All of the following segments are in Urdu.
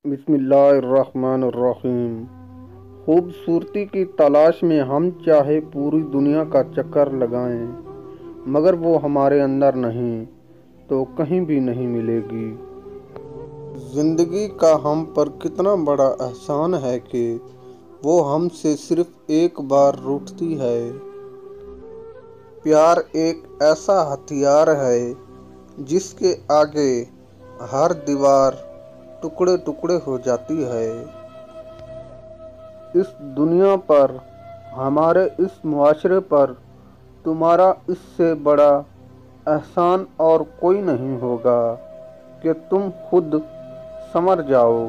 بسم اللہ الرحمن الرحیم۔ خوبصورتی کی تلاش میں ہم چاہے پوری دنیا کا چکر لگائیں، مگر وہ ہمارے اندر نہیں تو کہیں بھی نہیں ملے گی۔ زندگی کا ہم پر کتنا بڑا احسان ہے کہ وہ ہم سے صرف ایک بار روٹھتی ہے۔ پیار ایک ایسا ہتھیار ہے جس کے آگے ہر دیوار ٹکڑے ٹکڑے ہو جاتی ہے۔ اس دنیا پر، ہمارے اس معاشرے پر تمہارا اس سے بڑا احسان اور کوئی نہیں ہوگا کہ تم خود سنور جاؤ۔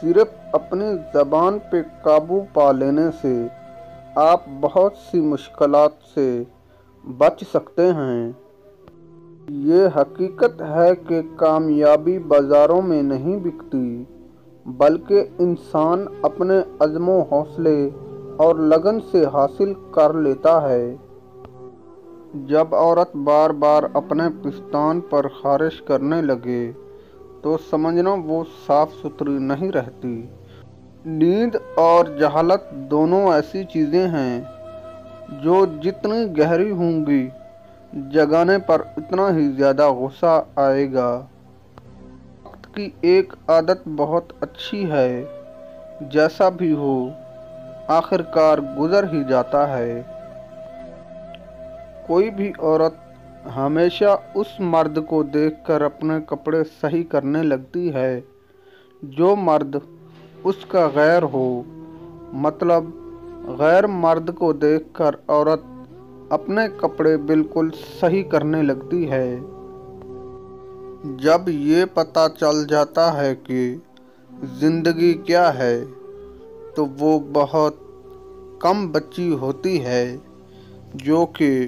صرف اپنی زبان پہ قابو پا لینے سے آپ بہت سی مشکلات سے بچ سکتے ہیں۔ یہ حقیقت ہے کہ کامیابی بازاروں میں نہیں بکتی، بلکہ انسان اپنے عزم و حوصلے اور لگن سے حاصل کر لیتا ہے۔ جب عورت بار بار اپنے پستان پر خارش کرنے لگے تو سمجھنا وہ صاف ستھری نہیں رہتی۔ نیند اور جہالت دونوں ایسی چیزیں ہیں جو جتنی گہری ہوں گی، جگانے پر اتنا ہی زیادہ غصہ آئے گا۔ وقت کی ایک عادت بہت اچھی ہے، جیسا بھی ہو آخر کار گزر ہی جاتا ہے۔ کوئی بھی عورت ہمیشہ اس مرد کو دیکھ کر اپنے کپڑے صحیح کرنے لگتی ہے جو مرد اس کا غیر ہو۔ مطلب غیر مرد کو دیکھ کر عورت اپنے کپڑے بالکل صحیح کرنے لگتی ہے۔ جب یہ پتہ چل جاتا ہے کہ زندگی کیا ہے تو وہ بہت کم بچی ہوتی ہے، جو کہ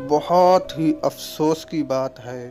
بہت ہی افسوس کی بات ہے۔